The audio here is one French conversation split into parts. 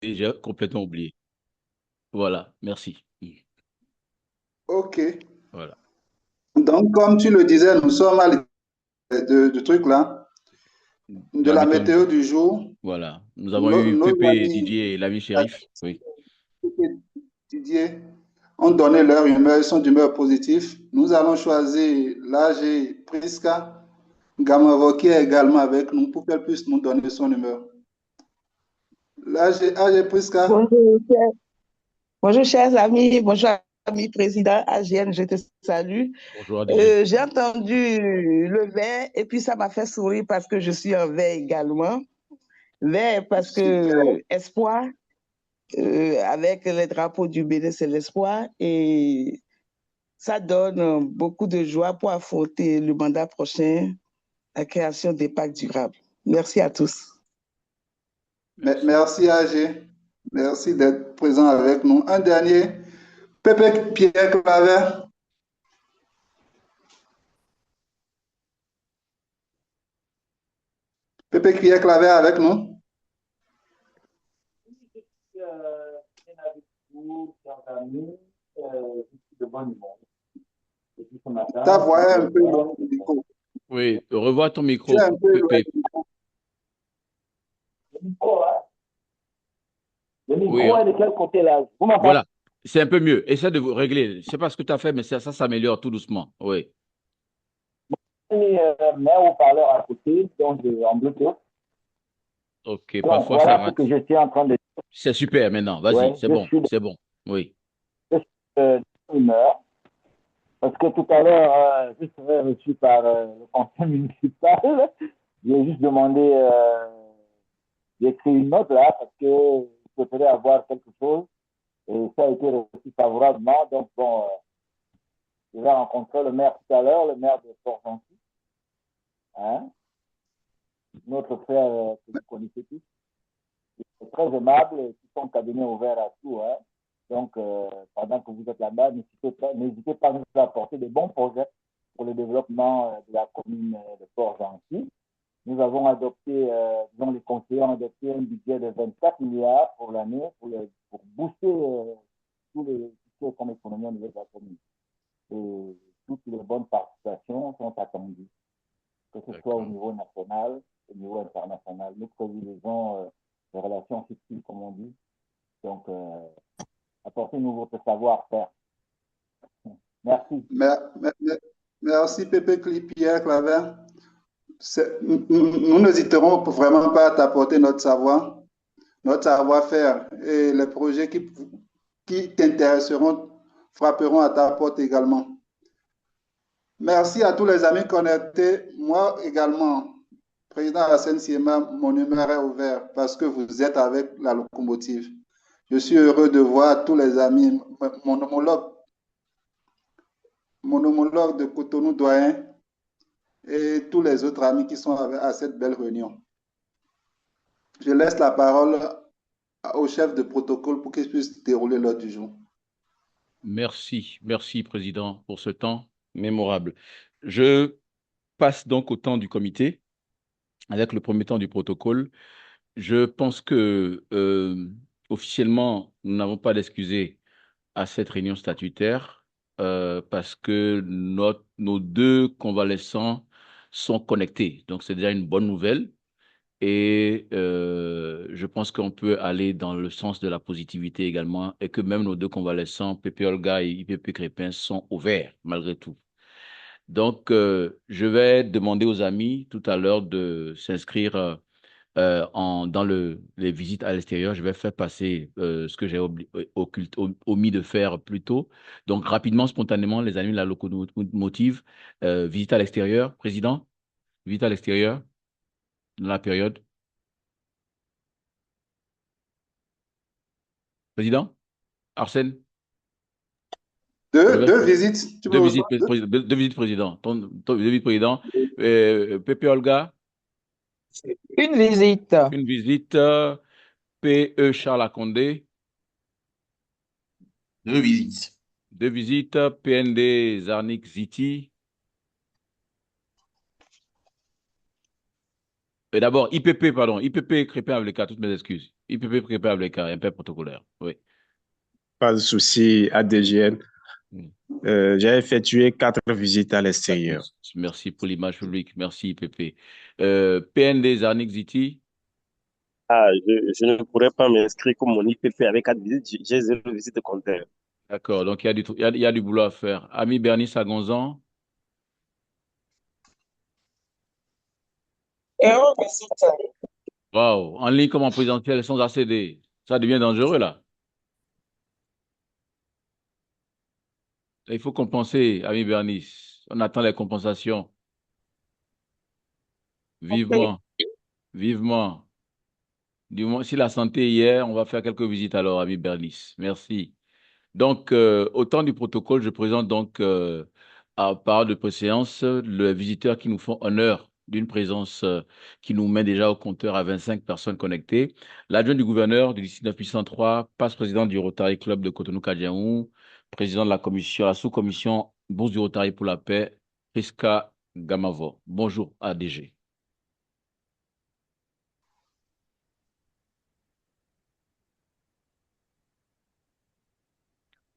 j'ai complètement oublié. Voilà, merci. Ok. Voilà. Donc, comme tu le disais, nous sommes à du truc là, De de la la météo. météo du jour. Voilà. Nous avons eu Nos Pépé et amis Didier et l'ami shérif. Oui. Didier ont donné leur humeur, ils sont d'humeur positive. Nous allons choisir l'AG Priska Gamavo qui est également avec nous pour qu'elle puisse nous donner son humeur. L'AG Priska, Bonjour, bonjour, chers amis, bonjour, ami président AGN, je te salue. Bonjour ADG. J'ai entendu le vert et puis ça m'a fait sourire parce que je suis en vert également. Vert parce super. que espoir, avec les drapeaux du Bénin, c'est l'espoir et ça donne beaucoup de joie pour affronter le mandat prochain, la création des packs durables. Merci à tous. Merci. Merci AG. Merci d'être présent avec nous. Un dernier, Pepe Pierre Claver. Pepe Pierre Claver avec nous. Avec vous, chers amis, je suis de bonne humeur. Depuis ce matin, Ta je suis voix est un très peu loin bien. du micro. Oui, revois ton Tu es micro, un peu loin Pépé. du micro. Le micro, hein? Le Oui, micro est de quel côté là? Vous m'entendez? voilà. C'est un peu mieux. Essaie de vous régler. Je ne sais pas ce que tu as fait, mais ça s'améliore tout doucement. Oui. Mais haut-parleur à côté, donc en Bluetooth. OK, Donc parfois ça voilà ce rate. que je suis en train de dire. C'est super maintenant. Vas-y, Ouais, c'est bon. C'est bon. Oui. de bonne humeur. Parce que tout à l'heure, je serai reçu par le conseil municipal. J'ai juste demandé, j'ai écrit une note là parce que je préférais avoir quelque chose. Et ça a été reçu favorablement. Donc, bon, je vais rencontrer le maire tout à l'heure, le maire de Port-Gentil, hein, notre frère que vous connaissez tous. Il est très aimable, et tout son cabinet ouvert à tout. Hein. Donc, pendant que vous êtes là-bas, n'hésitez pas à nous apporter de bons projets pour le développement de la commune de Port-Gentil. Nous avons adopté, disons, les conseillers ont adopté un budget de 24 milliards pour l'année pour booster tous les comme économie au niveau de la commune. Et toutes les bonnes participations sont attendues, que ce soit au D'accord. niveau national, au niveau international. Nous privilégions les relations fictives, comme on dit. Donc, apportez-nous votre savoir-faire. Merci. Merci Pepe Pierre Claver. Nous n'hésiterons vraiment pas à t'apporter notre savoir-faire et les projets qui t'intéresseront frapperont à ta porte également. Merci à tous les amis connectés. Moi également, président Hassan Siema, mon numéro est ouvert parce que vous êtes avec la locomotive. Je suis heureux de voir tous les amis, mon homologue, mon homologue de Cotonou doyen et tous les autres amis qui sont à cette belle réunion. Je laisse la parole au chef de protocole pour qu'il puisse dérouler l'ordre du jour. Merci. Merci, Président, pour ce temps mémorable. Je passe donc au temps du comité avec le premier temps du protocole. Je pense que officiellement, nous n'avons pas d'excuser à cette réunion statutaire parce que nos deux convalescents sont connectés. Donc, c'est déjà une bonne nouvelle. Et je pense qu'on peut aller dans le sens de la positivité également et que même nos deux convalescents, Pépé Olga et IPP Crépin, sont ouverts malgré tout. Donc, je vais demander aux amis tout à l'heure de s'inscrire dans les visites à l'extérieur. Je vais faire passer ce que j'ai omis de faire plus tôt. Donc, rapidement, spontanément, les amis de la locomotive, visite à l'extérieur. Président, visite à l'extérieur dans la période. Président, Arsène, je vais Deux visites, tu deux veux visites, recevoir deux? deux visites président. Deux visites président. Pépé Olga, Une visite. une visite. P.E. Charles Akondé, Deux visites. deux visites. PND Zarnik Ziti, Et d'abord, IPP, pardon. IPP Crépin avec les cas, toutes mes excuses. IPP Crépin avec les cas, un peu protocolaire. Oui. Pas de souci, ADGN. Mm. J'ai effectué 4 visites à l'extérieur. Merci pour l'image publique. Merci, IPP. PND Zarnik Ziti. Je ne pourrais pas m'inscrire comme mon IPP avec 4 visites. J'ai 0 visite de compteur. D'accord, donc il y a du boulot à faire. Ami Bernice Agonzan. Waouh, en ligne comme en présentiel sans accéder. Ça devient dangereux là. Il faut compenser, ami Bernice. On attend les compensations. Vivement, vivement. Du moins, si la santé est hier, on va faire quelques visites alors, ami Bernice. Merci. Donc, au temps du protocole, je présente donc à part de préséance les visiteurs qui nous font honneur d'une présence qui nous met déjà au compteur à 25 personnes connectées. L'adjoint du gouverneur du district 9803, passe-président du Rotary Club de Cotonou-Kadiaou, président de la commission, la sous-commission Bourse du Rotary pour la paix, Priska Gamavo. Bonjour, ADG.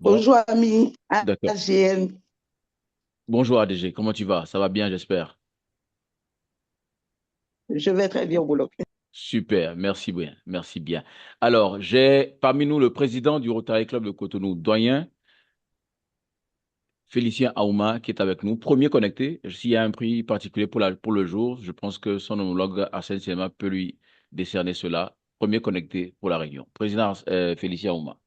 Bon, Bonjour, ami d'accord. AGN. Bonjour, ADG. Comment tu vas? Ça va bien, j'espère. Je vais très bien au boulot. Super, merci bien, merci bien. Alors, j'ai parmi nous le président du Rotary Club de Cotonou, doyen Félicien Aouma, qui est avec nous, premier connecté. S'il y a un prix particulier pour le jour, je pense que son homologue Arsène Sema peut lui décerner cela. Premier connecté pour la réunion. Président Félicien Aouma.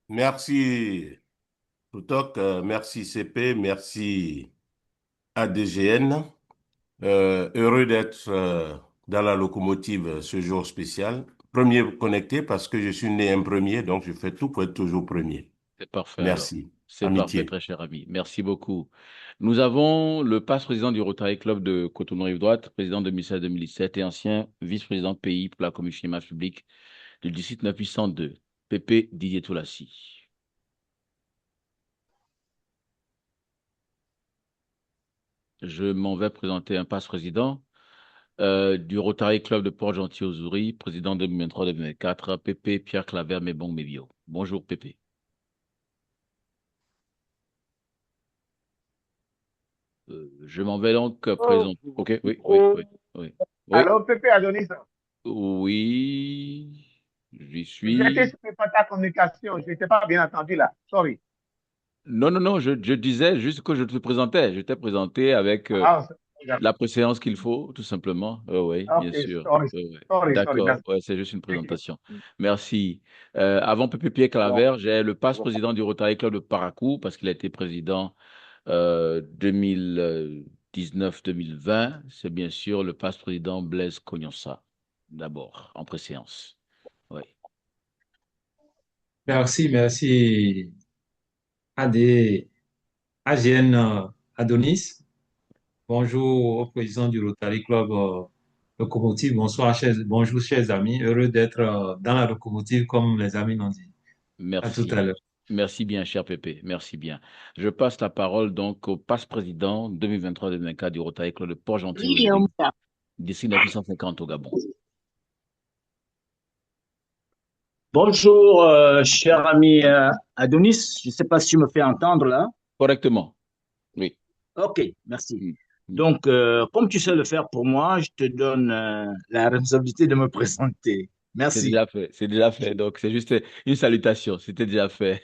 Merci, Toutok, merci CP, merci ADGN. Heureux d'être dans la locomotive ce jour spécial. Premier connecté parce que je suis né un premier, donc je fais tout pour être toujours premier. C'est parfait alors. Merci. C'est parfait, Amitié. très cher ami. Merci beaucoup. Nous avons le passe-président du Rotary Club de Cotonou-Rive-Droite, président 2016-2017 et ancien vice-président pays pour la commission image publique du district 902, Pépé Didier Toulassi. Je m'en vais présenter un passe-président du Rotary Club de Port-Gentil-aux-Ouris, président 2023-2024, Pépé Pierre Claver Mébong Mébio. Bonjour Pépé. Je m'en vais donc présenter. Ok, oui, oui, oui, oui. Oui, Alors, Pépé Adonis, oui, j'y j'étais suis. sur pas ta communication, je n'étais pas bien entendu là. Sorry. Non, non, non, je disais juste que je te présentais. Je t'ai présenté avec Ah, la préséance qu'il faut, tout simplement. Oui, bien ok, sûr. sorry, Oui. sorry, D'accord, that's ouais, c'est juste une thank you. présentation. Merci. Avant Pépé Pierre Bon, Claver, j'ai le passe-président du Rotary Club de Paracou parce qu'il a été président 2019-2020. C'est bien sûr le passe-président Blaise Cognonsa, d'abord, en préséance. Oui. Merci AGN Adonis. Bonjour au président du Rotary Club Locomotive. Bonjour, chers amis. Heureux d'être dans la locomotive, comme les amis l'ont dit. À tout à Merci. l'heure. Merci bien, cher Pépé. Merci bien. Je passe la parole donc au passe-président 2023-2024 du Rotary Club de Port-Gentil, d'ici 950 au Gabon. Bonjour, cher ami Adonis. Je ne sais pas si tu me fais entendre là. Correctement. Oui. Ok, merci. Mm. Donc, comme tu sais le faire pour moi, je te donne la responsabilité de me présenter. C'est Merci. déjà fait. C'est déjà fait. Donc, c'est juste une salutation. C'était déjà fait.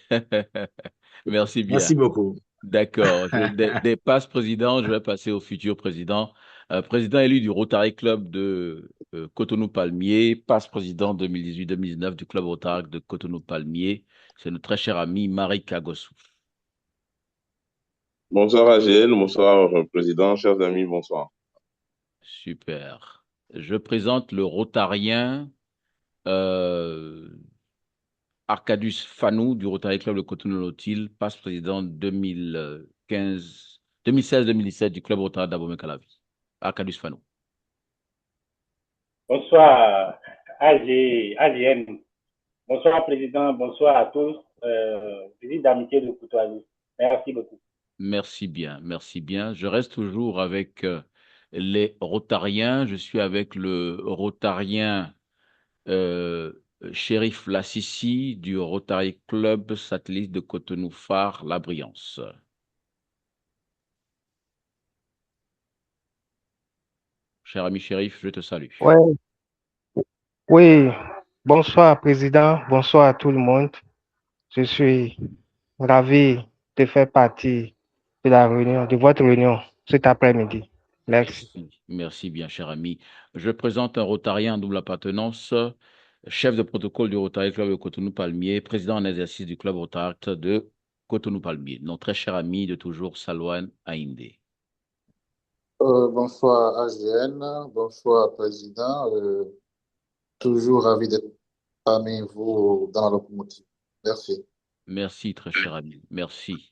Merci bien. Merci beaucoup. D'accord. Des passes-présidents, je vais passer au futur président. Président élu du Rotary Club de Cotonou-Palmier, passe-président 2018-2019 du Club Rotary de Cotonou-Palmier. C'est notre très cher ami Marie Kagossou. Bonsoir AGL, bonsoir Président, chers amis, bonsoir. Super. Je présente le Rotarien euh, Arcadius Fanou du Rotary Club de Cotonou-Lotil, passe-président 2016-2017 du Club Rotary d'Abomey-Calavi. Arcadius Fanou. Bonsoir, AGN. Bonsoir, Président. Bonsoir à tous. Visite d'amitié de courtoisie. Merci beaucoup. Merci bien, merci bien. Je reste toujours avec les Rotariens. Je suis avec le Rotarien Chérif Lassissi du Rotary Club Satellite de Cotonou Phare, La Briance. Cher ami Chérif, je te salue. Ouais, oui, bonsoir, Président, bonsoir à tout le monde. Je suis ravi de faire partie de la réunion, de votre réunion cet après-midi. Merci. Merci bien, cher ami. Je présente un Rotarien en double appartenance, chef de protocole du Rotary Club de Cotonou-Palmier, président en exercice du Club Rotary de Cotonou-Palmier. Notre très cher ami de toujours, Salwan Aïndé. Bonsoir AGN, bonsoir Président. Toujours ravi d'être parmi vous dans la locomotive. Merci. Merci, très cher ami. Merci.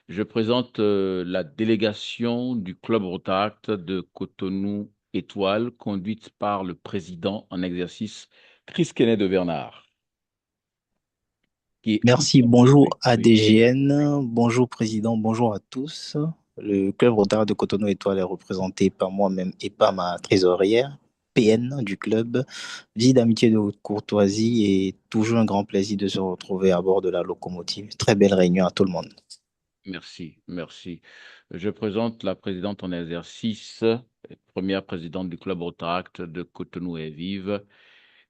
Je présente la délégation du Club Rotary de Cotonou Étoile, conduite par le président en exercice, Chris Kenneth de Bernard. Merci, bonjour ADGN, bonjour Président, bonjour à tous. Le Club Rotary de Cotonou Étoile est représenté par moi-même et par ma trésorière, PN du club. Vie d'amitié de haute courtoisie et toujours un grand plaisir de se retrouver à bord de la locomotive. Très belle réunion à tout le monde. Merci, merci. Je présente la présidente en exercice, première présidente du Club Rotary de Cotonou et Vive,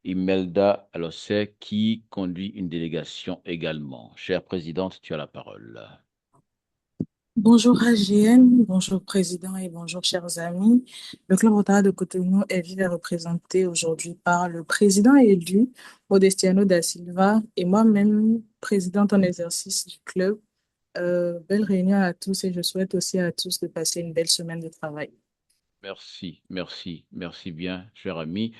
Imelda Alossé, qui conduit une délégation également. Chère présidente, tu as la parole. Bonjour AGN, bonjour Président et bonjour chers amis. Le Club Rotary de Cotonou est vive et représenté aujourd'hui par le président élu, Modestiano da Silva, et moi-même, présidente en exercice du club. Belle réunion à tous et je souhaite aussi à tous de passer une belle semaine de travail. Merci, merci, merci bien, cher ami.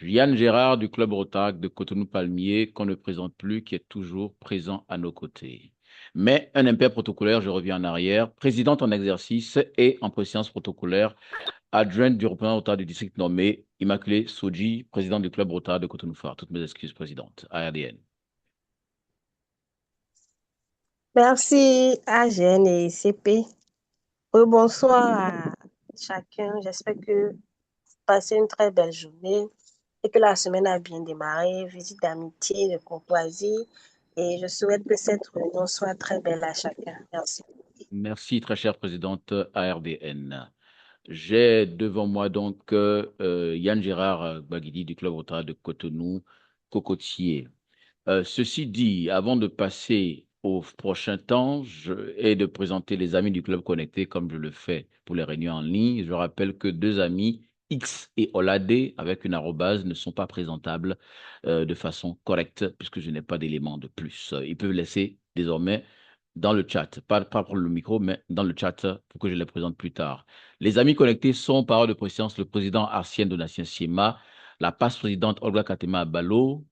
Yann Gérard du Club Rotary de Cotonou-Palmier, qu'on ne présente plus, qui est toujours présent à nos côtés. Mais un impair protocolaire, je reviens en arrière, présidente en exercice et en présidence protocolaire, adjointe du représentant Rotary du district nommé Immaculée Soji, présidente du Club Rotary de Cotonou-Phare. Toutes mes excuses, présidente. ARDN. Merci AGN et CP. Bonsoir à chacun. J'espère que vous passez une très belle journée et que la semaine a bien démarré. Visite d'amitié, de courtoisie. Et je souhaite que cette réunion soit très belle à chacun. Merci. Merci, très chère présidente ARDN. J'ai devant moi donc Yann Gérard Baguidi du Club Rotary de Cotonou, Cocotier. Ceci dit, avant de passer au prochain temps et de présenter les amis du Club Connecté comme je le fais pour les réunions en ligne, je rappelle que deux amis, X et Olade, avec une arrobase, ne sont pas présentables de façon correcte puisque je n'ai pas d'éléments de plus. Ils peuvent laisser désormais dans le chat, pas pour le micro, mais dans le chat pour que je les présente plus tard. Les amis connectés sont, par ordre de préséance, le président Arsène Donatien Siema, la passe-présidente Olga Katema Balo,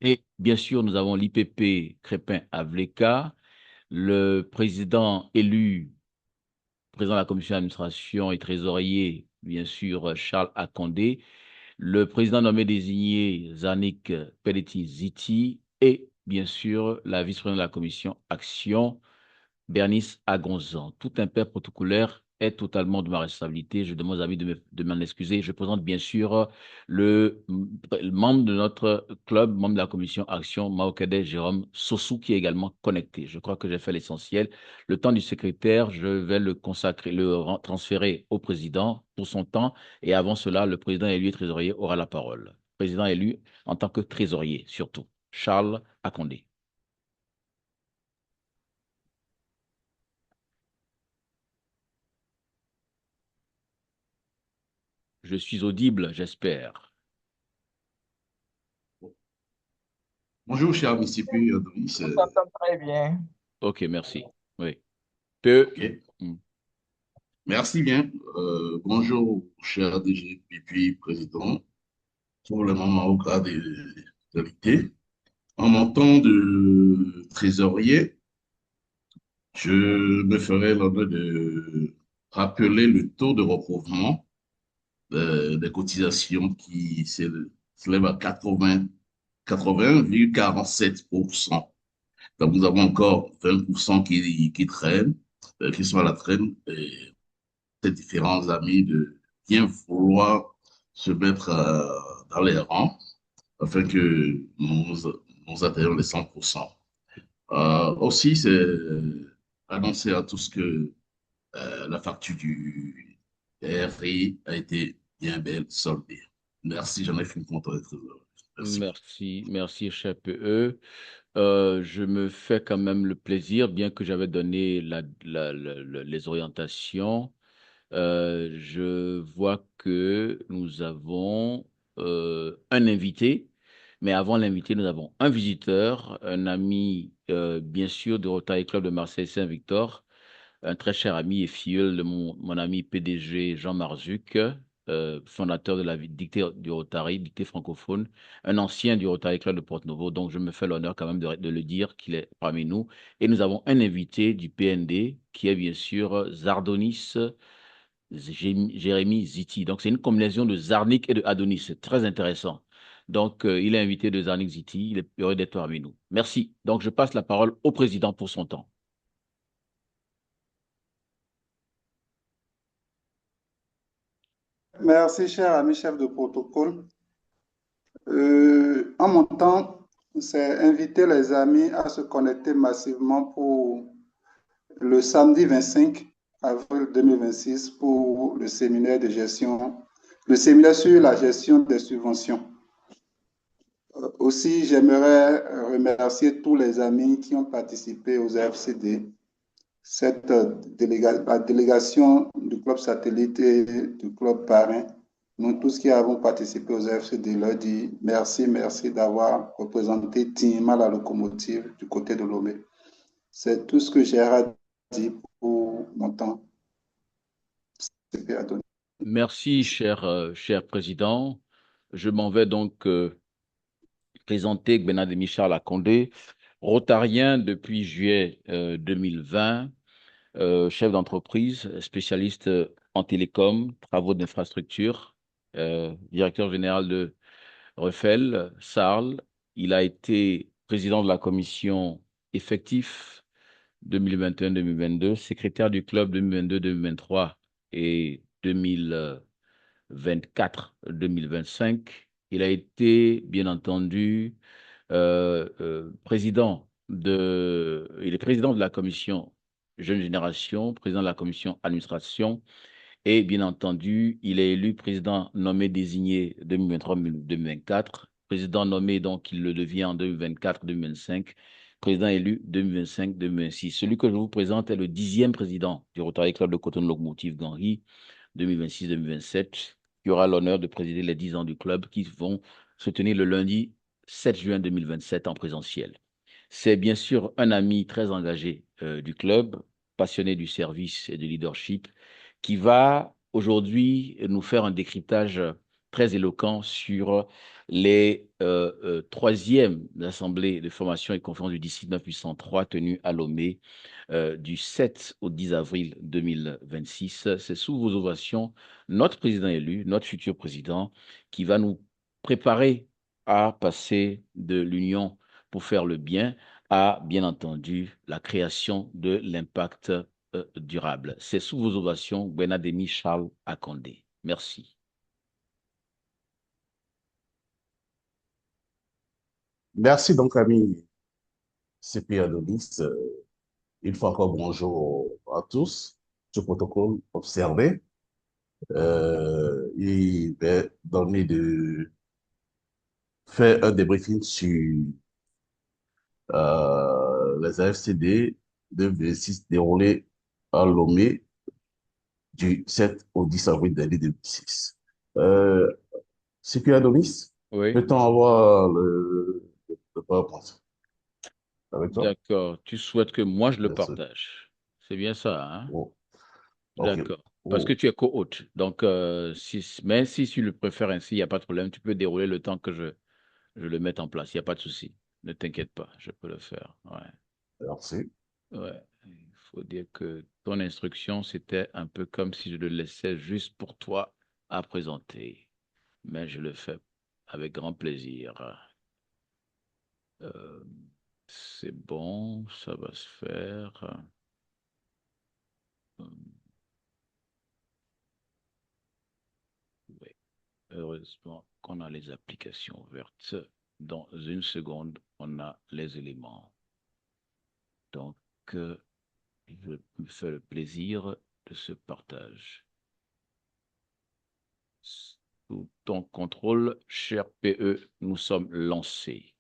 et bien sûr, nous avons l'IPP Crépin Avleka, le président élu, président de la commission d'administration et trésorier, bien sûr, Charles Akondé, le président nommé désigné, Zanik Pelleti-Ziti, et bien sûr, la vice-présidente de la commission Action, Bernice Agonzan. Tout impair protocolaire est totalement de ma responsabilité. Je demande aux amis de m'en excuser. Je présente bien sûr le membre de notre club, membre de la commission Action, Maokade Jérôme Sossou, qui est également connecté. Je crois que j'ai fait l'essentiel. Le temps du secrétaire, je vais le consacrer, le transférer au président pour son temps. Et avant cela, le président élu et trésorier aura la parole. Président élu en tant que trésorier, surtout. Charles Akondé. Je suis audible, j'espère. Bonjour, cher ami CP Adonis. On s'entend très bien. Ok, merci. Oui. Okay. Merci bien. Bonjour, cher DG Pipi, président, pour le moment au cas des invités. En mon temps de trésorier, je me ferai l'honneur de rappeler le taux de recouvrement des cotisations qui s'élève à 80,47%. Donc, nous avons encore 20% qui traînent, qui sont à la traîne. Et ces différents amis de bien vouloir se mettre dans les rangs afin que nous atteignons les 100%. Aussi, c'est annoncer à tous que la facture du RI a été bien belle soldée. Merci, j'en ai fini pour être heureux. Merci, cher PE. Je me fais quand même le plaisir, bien que j'avais donné les orientations. Je vois que nous avons un invité, mais avant l'invité, nous avons un visiteur, un ami, bien sûr, du Rotary Club de Marseille-Saint-Victor, un très cher ami et filleul de mon ami PDG Jean Marzuc, fondateur de la dictée du Rotary, dictée francophone, un ancien du Rotary Club de Porto-Novo. Donc, je me fais l'honneur quand même de le dire qu'il est parmi nous. Et nous avons un invité du PND qui est bien sûr Zardonis Jérémy Ziti. Donc, c'est une combinaison de Zarnik et de Adonis. C'est très intéressant. Donc, il est invité de Zarnik Ziti. Il est heureux d'être parmi nous. Merci. Donc, je passe la parole au président pour son temps. Merci, cher ami chef de protocole. En mon temps, c'est inviter les amis à se connecter massivement pour le samedi 25 avril 2026 pour le séminaire de gestion, le séminaire sur la gestion des subventions. Aussi, j'aimerais remercier tous les amis qui ont participé aux RFCD, la délégation du club satellite et du club parrain. Nous tous qui avons participé aux RFCD leur dit merci d'avoir représenté dignement la locomotive du côté de Lomé. C'est tout ce que j'ai à dire pour mon temps. Merci, cher président. Je m'en vais donc présenter Gbenademi Charles Akondé, rotarien depuis juillet 2020, chef d'entreprise, spécialiste en télécom, travaux d'infrastructure, directeur général de Refel, Sarl. Il a été président de la commission effectif 2021-2022, secrétaire du club 2022-2023 et 2024-2025. Il a été, bien entendu, il est président de la commission Jeune Génération, président de la commission Administration, et bien entendu, il est élu président nommé désigné 2023-2024, président nommé, donc il le devient en 2024-2025, président élu 2025-2026. Celui que je vous présente est le 10e président du Rotary Club de Cotonou Locomotive Ganri, 2026-2027, qui aura l'honneur de présider les 10 ans du club qui vont se tenir le lundi 7 juin 2027 en présentiel. C'est bien sûr un ami très engagé du club, passionné du service et du leadership, qui va aujourd'hui nous faire un décryptage très éloquent sur les troisièmes assemblées de formation et conférence du district 9803 tenues à Lomé du 7 au 10 avril 2026. C'est sous vos ovations notre président élu, notre futur président, qui va nous préparer à passer de l'union pour faire le bien à, bien entendu, la création de l'impact durable. C'est sous vos ovations, Gbenademi Charles Akondé. Merci. Merci donc, ami CP Adonis. Une fois encore, bonjour à tous. Ce protocole observé. Il va donner faire un débriefing sur les AFCD 2026 déroulés à Lomé du 7 au 10 avril 2026. CP Adonis, oui. peut-on avoir le PowerPoint avec toi? D'accord. Tu souhaites que moi je le partage. C'est bien ça, hein? Oh. D'accord. Okay. Parce que tu es co-hôte. Donc, mais si tu le préfères ainsi, il n'y a pas de problème. Tu peux dérouler le temps que je le mette en place. Il n'y a pas de souci. Ne t'inquiète pas, je peux le faire. Ouais. Merci. Ouais. Il faut dire que ton instruction, c'était un peu comme si je le laissais juste pour toi à présenter. Mais je le fais avec grand plaisir. C'est bon, ça va se faire. heureusement qu'on a les applications vertes. Dans une seconde, on a les éléments. Donc, je me fais le plaisir de ce partage. Sous ton contrôle, cher PE, nous sommes lancés.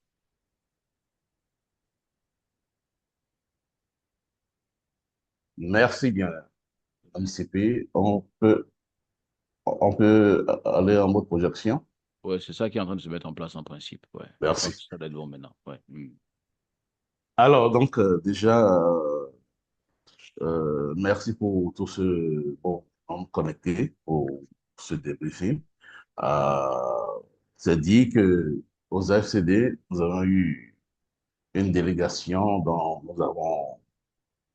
Merci bien, MCP. On peut aller en mode projection. Ouais, c'est ça qui est en train de se mettre en place en principe. Ouais. Merci. Ça doit être bon maintenant. Ouais. Alors, donc, déjà, merci pour tous ceux ont connecté pour ce débriefing. C'est dit que aux FCD, nous avons eu une délégation dont nous avons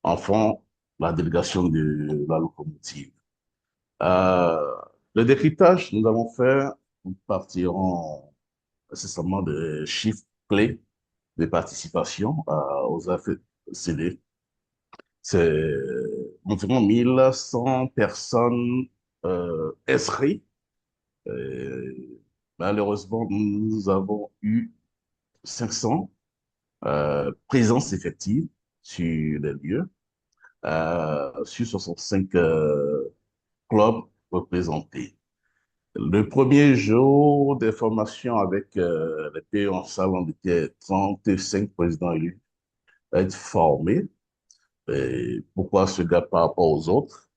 en fond la délégation de la locomotive. Le décryptage, nous avons fait, nous partirons nécessairement des chiffres clés de participation aux FCD. C'est environ 1100 personnes inscrites. Malheureusement, nous avons eu 500 présences effectives sur les lieux, sur 65 clubs représentés. Le premier jour des formations avec les pays en salle, on était 35 présidents élus à être formés. Et pourquoi ce gap par rapport aux autres?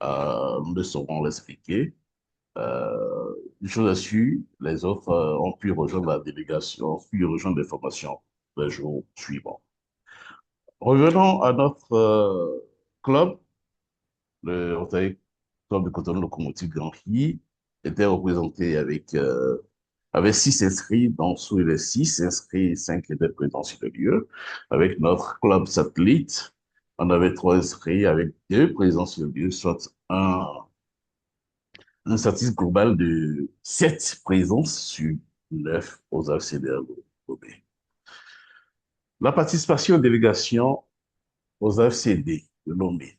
Nous ne saurons l'expliquer. Une chose est sûre, les autres ont pu rejoindre la délégation, ont pu rejoindre les formations les jours suivants. Revenons à notre club, le Rotary Club de Cotonou Locomotive Grand Prix, était représenté avec 6 inscrits, dont sous les 6 inscrits, 5 étaient présents sur le lieu. Avec notre club satellite, on avait 3 inscrits avec 2 présents sur le lieu, soit un statistique global de 7 présences sur 9 aux AFCDR Lomé. La participation en délégation aux AFCD de Lomé.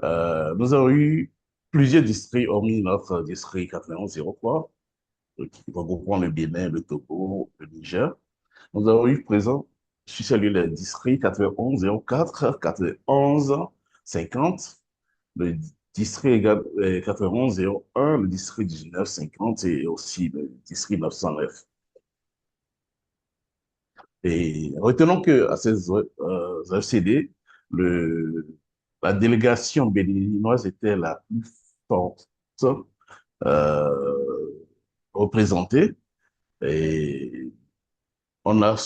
Nous avons eu plusieurs districts, hormis notre district 9103, qui regroupant le Bénin, le Togo, le Niger. Nous avons eu présent sur celui les districts 9104, 9150, le district 9101, le district 1950 et aussi le district 909. Et retenons que à ces FCD, la délégation béninoise était la plus forte représentée. Et on a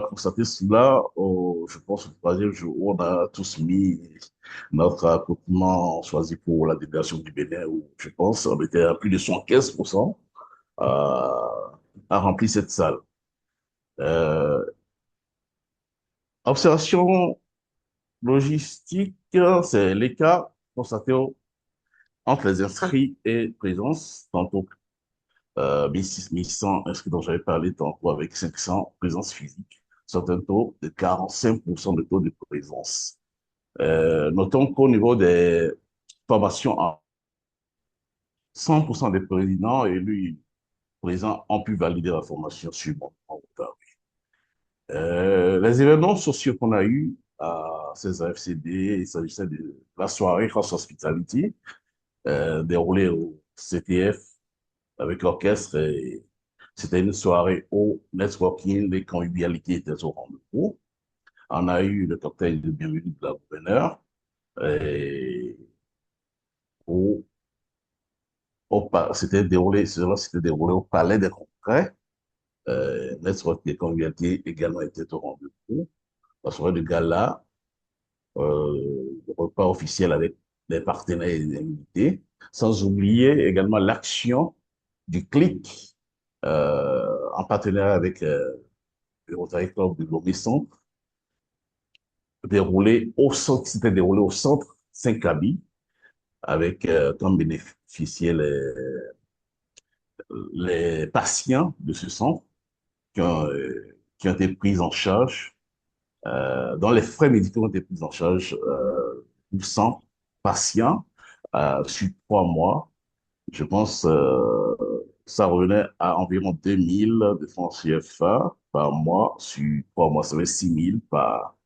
constaté cela, je pense, au troisième jour, où on a tous mis notre accouplement choisi pour la délégation du Bénin, où je pense on était à plus de 75% à remplir cette salle. Observation logistique, c'est l'écart constaté entre les inscrits et présence, tantôt 1100 inscrits dont j'avais parlé, tantôt avec 500 présences physiques, soit un taux de 45% de taux de présence. Notons qu'au niveau des formations, 100% des présidents élus présents ont pu valider la formation suivante. Les événements sociaux qu'on a eus à ces AFCD, il s'agissait de la soirée Cross Hospitality, déroulée au CTF avec l'orchestre. C'était une soirée au networking, les convivialités étaient au rendez-vous. On a eu le cocktail de bienvenue de la gouverneure c'était déroulé au Palais des Congrès. Network des convivialités également était au rendez-vous. La soirée de gala, le repas officiel avec les partenaires et les invités, sans oublier également l'action du CLIC en partenariat avec le Rotary Club de Lomé Centre, c'était déroulé au centre Saint-Kaby, avec comme bénéficiaires les patients de ce centre qui ont été pris en charge, dont les frais médicaux ont été pris en charge pour 100 patients sur 3 mois. Je pense ça revenait à environ 2000 de francs CFA par mois. Sur 3 mois, ça fait 6000 par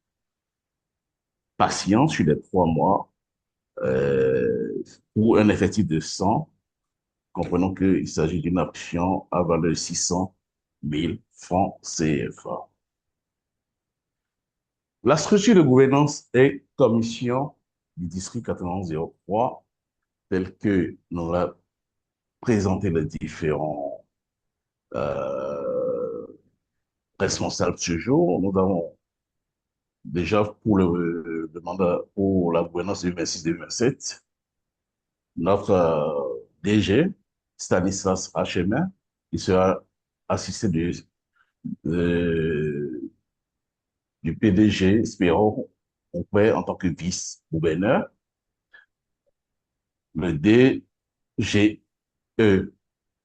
patient sur les 3 mois, pour un effectif de 100. Comprenons qu'il s'agit d'une option à valeur de 600 000 francs CFA. La structure de gouvernance est commission du district 9103, telle que nous l'a présenté les différents responsables ce jour. Nous avons déjà pour le mandat pour la gouvernance 2026-2027, notre DG, Stanislas Hachemin, il sera assisté euh, du PDG, Spéron Oupé, en tant que vice-gouverneur. Le DGE,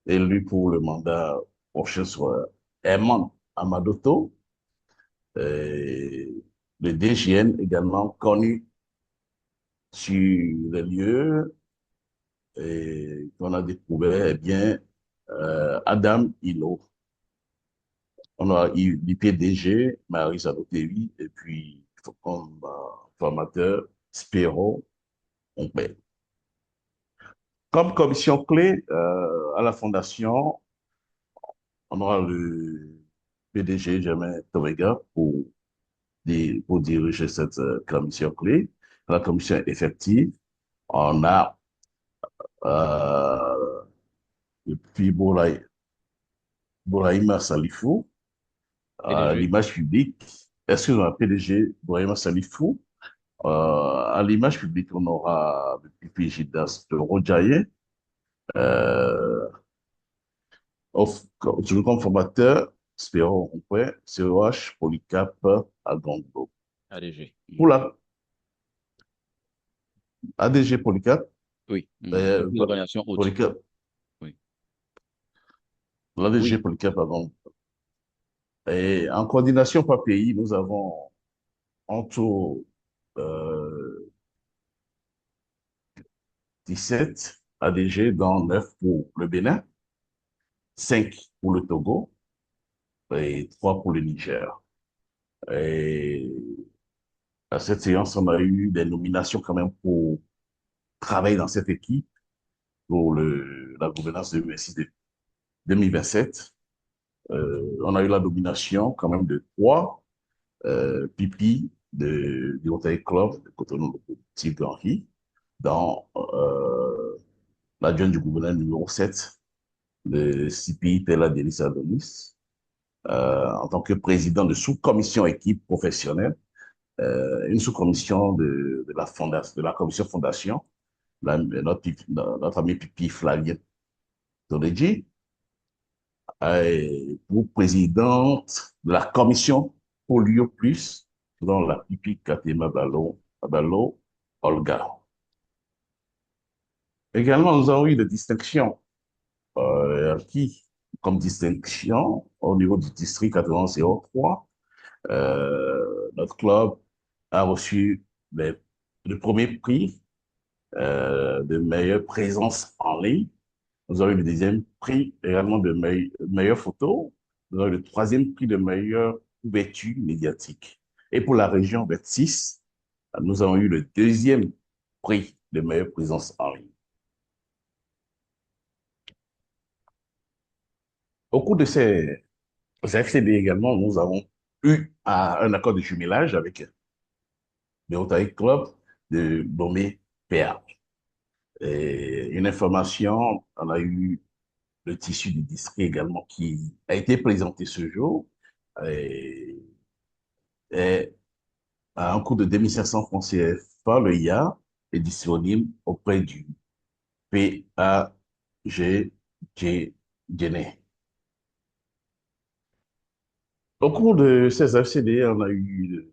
élu pour le mandat prochain, sera Herman Amadoto. Le DGN également connu sur les lieux et qu'on a découvert, eh bien, Adam Hilo. On a eu l'IPDG, Marie Zalotevi, et puis comme formateur, Spéro Ompé. Comme commission clé à la fondation, on aura le PDG Germain Torrega pour diriger cette commission clé. La commission effective, on a puis Bouraïma Salifou, à PDG. l'image publique. Excusez-moi, PDG Bouraïma Salifou. À l'image publique, on aura le pipi Gildas de Rojaye. Toujours comme formateur, Spéron Ompé, COH Polycap à Gongo. ADG. Pour la ADG Polycap, Oui. L'organisation haute. Polycap, Oui. l'ADG Oui. Polycap à Gongo. Et en coordination par pays, nous avons en tout 17 ADG, dont 9 pour le Bénin, 5 pour le Togo et 3 pour le Niger. Et à cette séance, on a eu des nominations quand même pour travailler dans cette équipe pour la gouvernance 2026-2027. On a eu la nomination quand même de 3, Pipi du Rotary Club de Cotonou, Steve Henry, dans l'adjoint du gouverneur numéro 7, le CPI Tella Denis Adonis, en tant que président de sous-commission équipe professionnelle, une sous-commission de la commission fondation, notre ami Pipi Flavien Toledji, pour présidente de la commission Polio Plus, dans la Pipi Katema Balo Olga. Également, nous avons eu des distinctions qui, comme distinction, au niveau du district 9103, notre club a reçu le premier prix de meilleure présence en ligne. Nous avons eu le deuxième prix également de meilleure photo. Nous avons eu le troisième prix de meilleure couverture médiatique. Et pour la région 26, nous avons eu le deuxième prix de meilleure présence en ligne. Au cours de ces FCD également, nous avons eu un accord de jumelage avec le Rotary Club de Lomé PA. Et une information, on a eu le tissu du district également qui a été présenté ce jour et à un coût de 2500 francs CFA, le IA est disponible auprès du PAGG Géné. Au cours de ces FCD, on a eu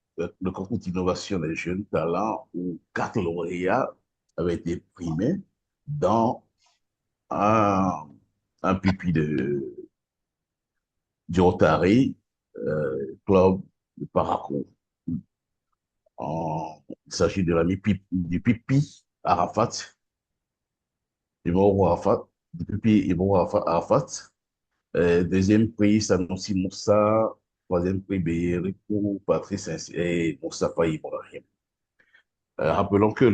le concours d'innovation des jeunes talents où 4 lauréats avaient été primés dans un pupitre du Rotary Club de Paracourt. Il s'agit de l'ami du Pipi Arafat, numéro Arafat, depuis Ibo Arafat. Deuxième prix, Sanoussi Moussa. Troisième prix, Beyerikou, Patrice et Moussa Ibrahim. Rappelons que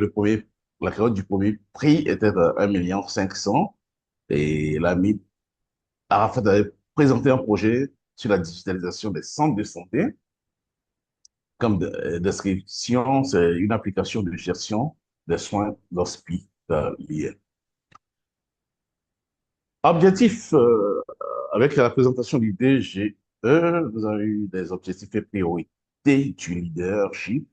la cagnotte du premier prix était de 1,5 million. Et l'ami Arafat avait présenté un projet sur la digitalisation des centres de santé. Comme description, c'est une application de gestion des soins hospitaliers. Objectif, avec la présentation du DGE, nous avons eu des objectifs et priorités du leadership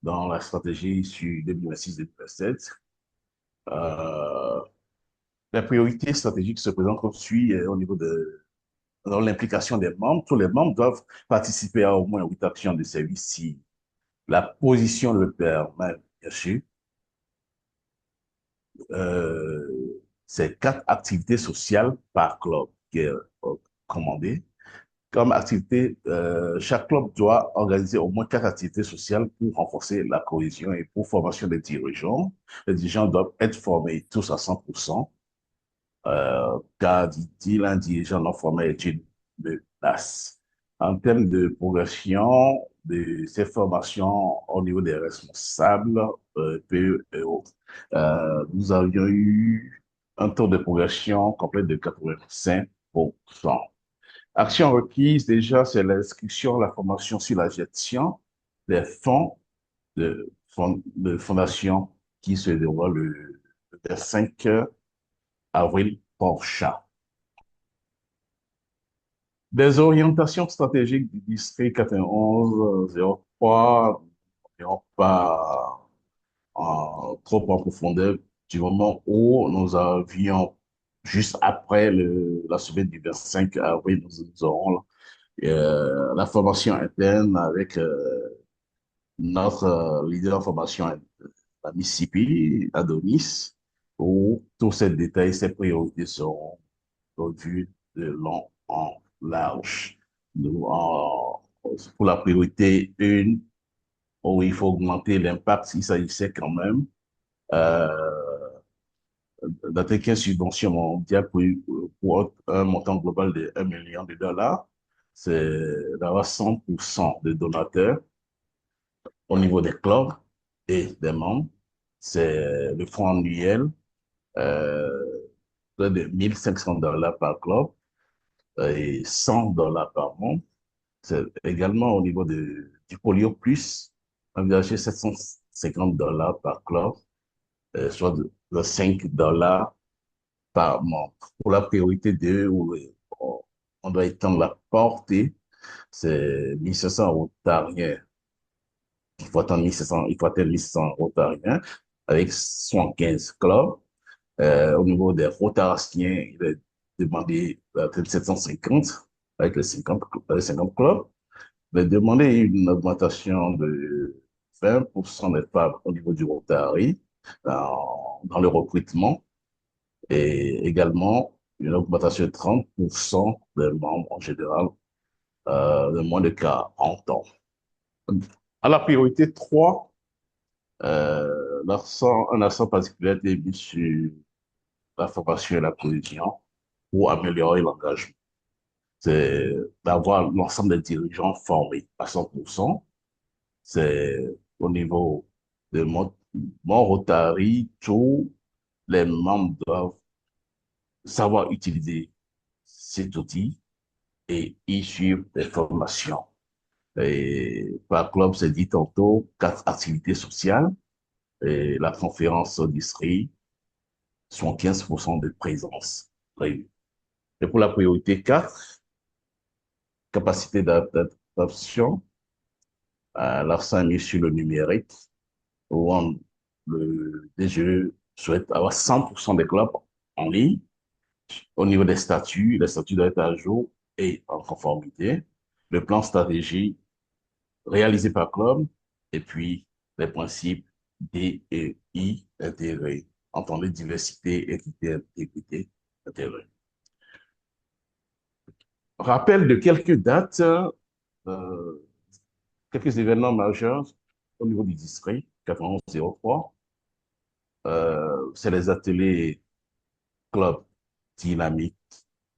dans la stratégie sur 2026-2027. Les priorités stratégiques se présentent comme suit au niveau de l'implication des membres. Tous les membres doivent participer à au moins 8 actions de service si la position le permet, bien sûr. C'est 4 activités sociales par club qui est commandé. Comme activité, chaque club doit organiser au moins 4 activités sociales pour renforcer la cohésion et pour formation des dirigeants. Les dirigeants doivent être formés tous à 100%, car, dit-il, un dirigeant non formé est une menace. En termes de progression de ces formations au niveau des responsables, PE et autres, nous avions eu un taux de progression complet de 85%. Action requise, déjà, c'est l'inscription, la formation sur la gestion des fonds de fondation qui se déroule le 5 avril prochain. Des orientations stratégiques du district 9103 n'iront pas trop en profondeur du moment où nous avions, juste après la semaine du 25 avril, nous aurons la formation interne avec notre leader de formation, la Mississippi, Adonis, où tous ces détails, ces priorités seront revus de long en large. Pour la priorité 1, où il faut augmenter l'impact, il s'agissait quand même d'attaquer une subvention mondiale pour un montant global de 1 million de dollars. C'est d'avoir 100% de donateurs au niveau des clubs et des membres. C'est le fonds annuel de 1500 dollars par club et 100 dollars par membre. C'est également au niveau du Polio Plus, envisager 750 dollars par club, soit de 5 dollars par membre. Pour la priorité 2, où on doit étendre la portée, c'est 1500 rotariens. Il faut atteindre 1500 rotariens avec 75 clubs. Au niveau des rotariens, il est demandé 750 avec les 50 clubs. Il est demandé une augmentation de 20% des femmes au niveau du Rotary dans le recrutement et également une augmentation de 30% des membres en général de moins de 40 ans. À la priorité 3, un accent particulier est mis sur la formation et la cohésion pour améliorer l'engagement. C'est d'avoir l'ensemble des dirigeants formés à 100%. C'est au niveau de mon Rotary, tous les membres doivent savoir utiliser cet outil et y suivre des formations. Et par club, c'est dit tantôt, 4 activités sociales et la conférence au district, 75% de présence prévue. Et pour la priorité 4, capacité d'adaptation, l'accent est mis sur le numérique, où le DGE souhaite avoir 100% des clubs en ligne. Au niveau des statuts, les statuts doivent être à jour et en conformité. Le plan stratégie réalisé par club et puis les principes D et I intégrés. Entendez diversité, équité, intégrée. Rappel de quelques dates, quelques événements majeurs au niveau du district 9103. C'est les ateliers club dynamique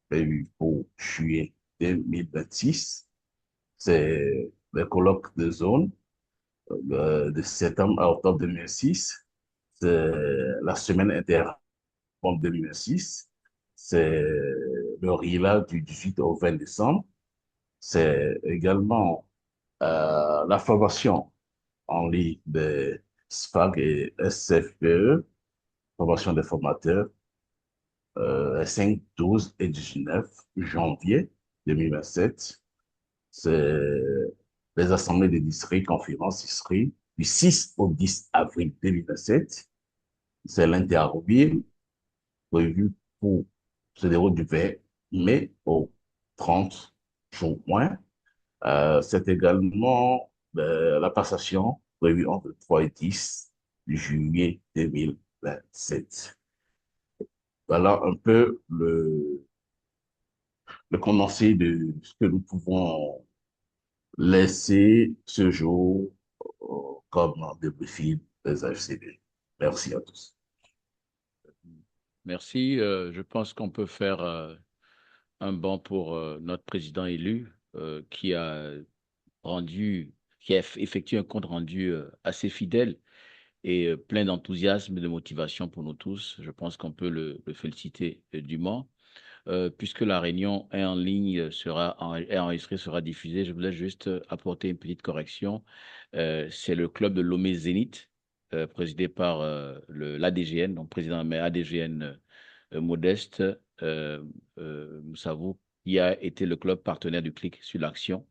prévu pour juillet 2026. C'est le colloque de zone de septembre à octobre 2006. C'est la semaine interrompe 2006. C'est le RILA du 18 au 20 décembre. C'est également la formation en ligne des SFAG et SFPE, formation des formateurs, 5, 12 et 19 janvier 2027. C'est les assemblées des districts, conférences districts, du 6 au 10 avril 2027. C'est l'intermobile prévu pour se dérouler du 20 mai au 30 juin. C'est également la passation prévue entre le 3 et 10 juillet 2027. Voilà un peu le condensé de ce que nous pouvons laisser ce jour comme débriefing des AFCD. Merci à tous. Merci. Je pense qu'on peut faire un bond pour notre président élu qui a effectué un compte rendu assez fidèle et plein d'enthousiasme et de motivation pour nous tous. Je pense qu'on peut le féliciter dûment. Puisque la réunion est en ligne, est enregistrée, sera diffusée, je voulais juste apporter une petite correction. C'est le club de Lomé Zénith, présidé par l'ADGN, donc président mais ADGN Modeste Moussavou, qui a été le club partenaire du Clic sur l'action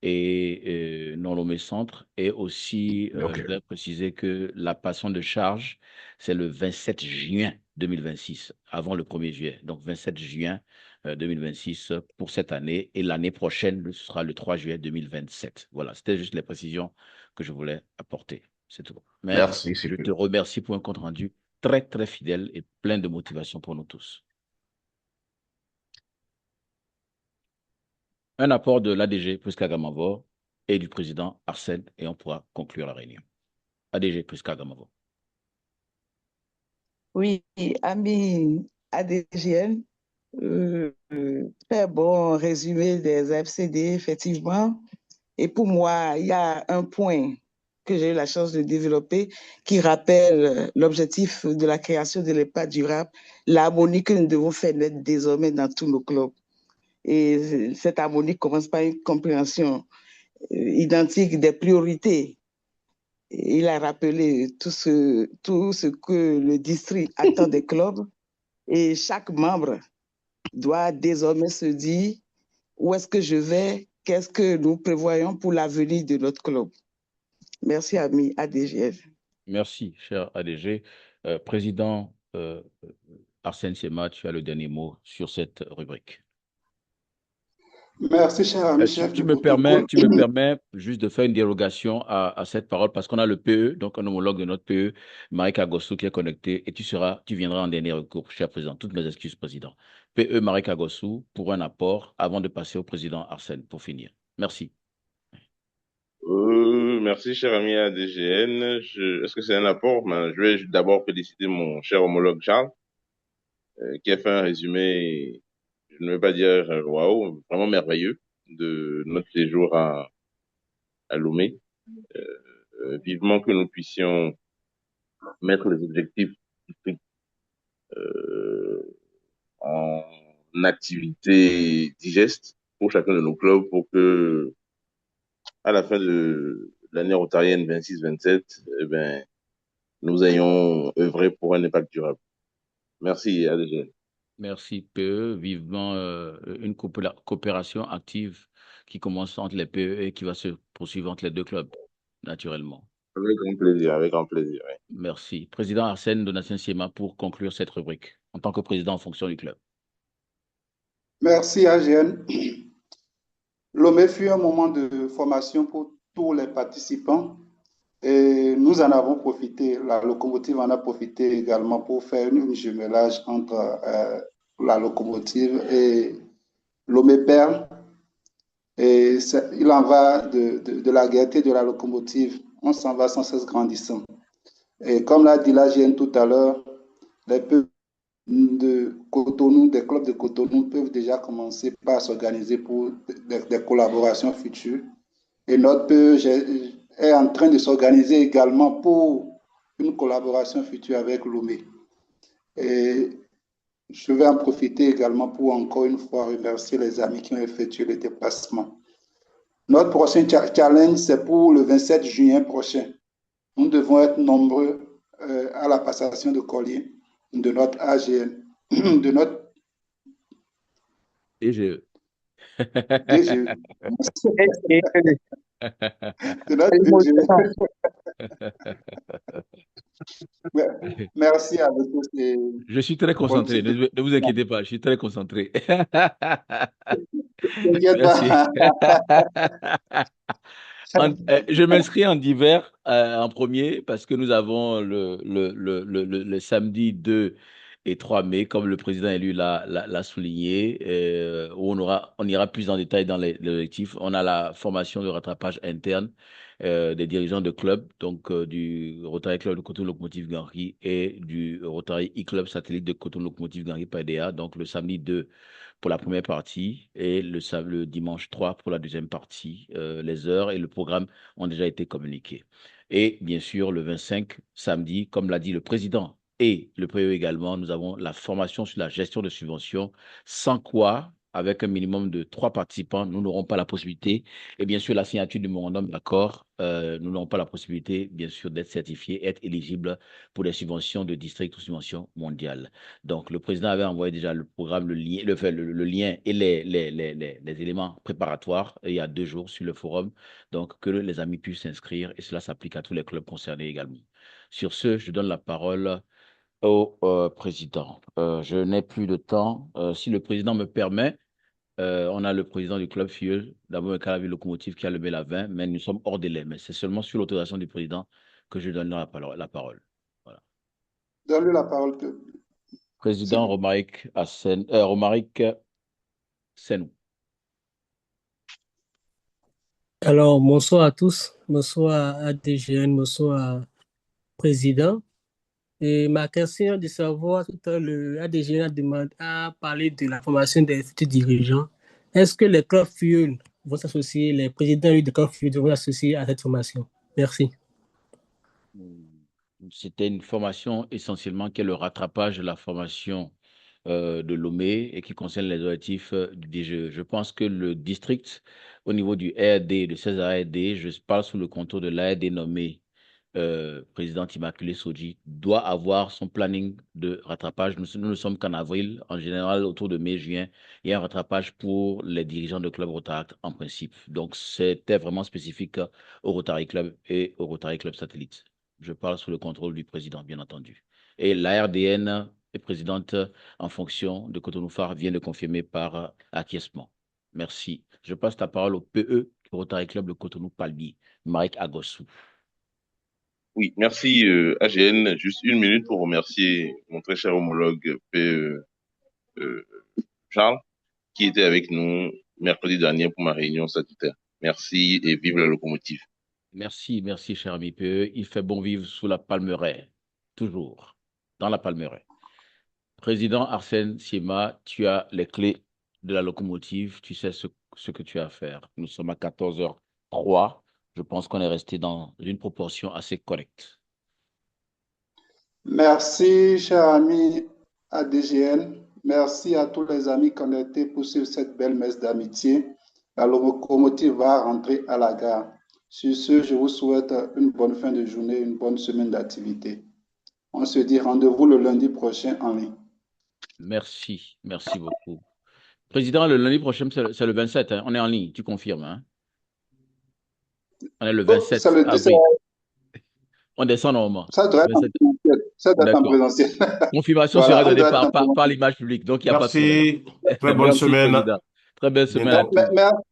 et non Lomé Centre. Et aussi, je voudrais préciser que la passation de charge, c'est le 27 juin 2026, avant le 1er juillet. Donc, 27 juin 2026 pour cette année. Et l'année prochaine, ce sera le 3 juillet 2027. Voilà, c'était juste les précisions que je voulais apporter. C'est tout. Mais merci. Je te remercie pour un compte rendu très, très fidèle et plein de motivation pour nous tous. Un apport de l'ADG Prisca Gamavo et du président Arsène, et on pourra conclure la réunion. ADG Prisca Gamavo. Oui, ami ADGN, très bon résumé des FCD, effectivement. Et pour moi, il y a un point que j'ai eu la chance de développer qui rappelle l'objectif de la création de l'EHPAD durable, l'harmonie que nous devons faire naître désormais dans tous nos clubs. Et cette harmonie commence par une compréhension identique des priorités. Il a rappelé tout ce que le district attend des clubs et chaque membre doit désormais se dire où est-ce que je vais, qu'est-ce que nous prévoyons pour l'avenir de notre club. Merci, ami ADGF. Merci, cher ADG. Président Arsène Sema, tu as le dernier mot sur cette rubrique. Merci, cher ami chef. Tu me permets juste de faire une dérogation à cette parole parce qu'on a le PE, donc un homologue de notre PE, Marek Agossou, qui est connecté et tu viendras en dernier recours, cher président. Toutes mes excuses, président. PE Marek Agossou pour un apport avant de passer au président Arsène pour finir. Merci. Merci, cher ami ADGN. Est-ce que c'est un apport? Je vais d'abord féliciter mon cher homologue Charles, qui a fait un résumé, je ne veux pas dire waouh, vraiment merveilleux de notre séjour à Lomé. Vivement que nous puissions mettre les objectifs en activité digeste pour chacun de nos clubs pour que à la fin de l'année rotarienne 26-27, eh ben, nous ayons œuvré pour un impact durable. Merci, ADG. Merci, PE. Vivement une coopération active qui commence entre les PE et qui va se poursuivre entre les deux clubs, naturellement. Avec grand plaisir, avec grand plaisir. Oui. Merci. Président Arsène Donatien Siema pour conclure cette rubrique en tant que président en fonction du club. Merci, AGN. Lomé fut un moment de formation pour tous les participants et nous en avons profité. La locomotive en a profité également pour faire un jumelage entre la locomotive et Lomé Perle. Et il en va de la gaieté de la locomotive. On s'en va sans cesse grandissant. Et comme l'a dit l'AGN tout à l'heure, les de Cotonou, des clubs de Cotonou peuvent déjà commencer par s'organiser pour des collaborations futures. Et notre PE est en train de s'organiser également pour une collaboration future avec Lomé. Et je vais en profiter également pour encore une fois remercier les amis qui ont effectué le déplacement. Notre prochain challenge, c'est pour le 27 juin prochain. Nous devons être nombreux à la passation de collier de notre AGN, de notre DGE. DGE. De notre DGE. Merci à vous tous. Je suis très concentré, ne vous inquiétez pas, je suis très concentré. Merci. Je m'inscris en divers en premier parce que nous avons le samedi 2 et 3 mai, comme le président élu l'a souligné, où on ira plus en détail dans les objectifs. On a la formation de rattrapage interne des dirigeants de clubs, donc du Rotary Club de Cotonou Locomotive Ganri et du Rotary E-Club satellite de Cotonou Locomotive Ganri PDA, donc le samedi 2 pour la première partie et le dimanche 3 pour la deuxième partie. Les heures et le programme ont déjà été communiqués. Et bien sûr, le 25, samedi, comme l'a dit le président et le PE également, nous avons la formation sur la gestion de subventions, sans quoi, avec un minimum de 3 participants, nous n'aurons pas la possibilité, et bien sûr la signature du memorandum d'accord, nous n'aurons pas la possibilité, bien sûr, d'être certifiés, être éligibles pour les subventions de district ou subventions mondiales. Donc, le président avait envoyé déjà le programme, le lien et les éléments préparatoires il y a 2 jours sur le forum, donc que les amis puissent s'inscrire, et cela s'applique à tous les clubs concernés également. Sur ce, je donne la parole au président. Je n'ai plus de temps. Si le président me permet, on a le président du club FIEL, d'abord Calavi Locomotive, qui a levé la main, mais nous sommes hors délai. Mais c'est seulement sur l'autorisation du président que je donne la parole. Voilà. Donne-lui la parole. Président Romaric Senou. Alors, bonsoir à tous. Bonsoir à DGN, bonsoir président. Et ma question est de savoir, tout à l'heure, le ADGN a parlé de la formation des futurs dirigeants. Est-ce que les clubs FIEL vont s'associer, les présidents des clubs FIEL vont s'associer à cette formation? Merci. C'était une formation essentiellement qui est le rattrapage de la formation de Lomé et qui concerne les objectifs du DGE. Je pense que le district, au niveau du RD, de César RD, je parle sous le contrôle de l'ARD nommé président Immaculée Soji, doit avoir son planning de rattrapage. Nous ne sommes qu'en avril. En général, autour de mai, juin, il y a un rattrapage pour les dirigeants de club Rotary en principe. Donc, c'était vraiment spécifique au Rotary Club et au Rotary Club Satellite. Je parle sous le contrôle du président, bien entendu. Et la RDN est présidente en fonction de Cotonou Phare, vient de confirmer par acquiescement. Merci. Je passe la parole au PE du Rotary Club de Cotonou Palmier, Mike Agossou. Oui, merci AGN. Juste 1 minute pour remercier mon très cher homologue PE Charles, qui était avec nous mercredi dernier pour ma réunion statutaire. Merci et vive la locomotive. Merci, merci, cher ami PE. Il fait bon vivre sous la palmeraie, toujours, dans la palmeraie. Président Arsène Siema, tu as les clés de la locomotive, tu sais ce que tu as à faire. Nous sommes à 14h03. Je pense qu'on est resté dans une proportion assez correcte. Merci, cher ami ADGN. Merci à tous les amis connectés pour suivre cette belle messe d'amitié. La locomotive va rentrer à la gare. Sur ce, je vous souhaite une bonne fin de journée, une bonne semaine d'activité. On se dit rendez-vous le lundi prochain en ligne. Merci, merci beaucoup. Président, le lundi prochain, c'est le 27, hein? On est en ligne, tu confirmes, hein? On est le 27 avril. On descend normalement. Ça doit être en présentiel. Confirmation sera donnée par l'image publique. Donc, il n'y a pas de problème. Merci. Très bonne semaine. Président. Très belle semaine à tous. Merci.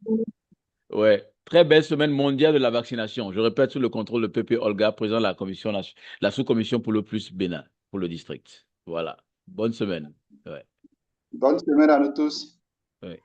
Ouais. Très belle semaine mondiale de la vaccination. Je répète, sous le contrôle de Pepe Olga, président de la sous-commission pour le plus Bénin, pour le district. Voilà. Bonne semaine. Ouais. Bonne semaine à nous tous. Ouais.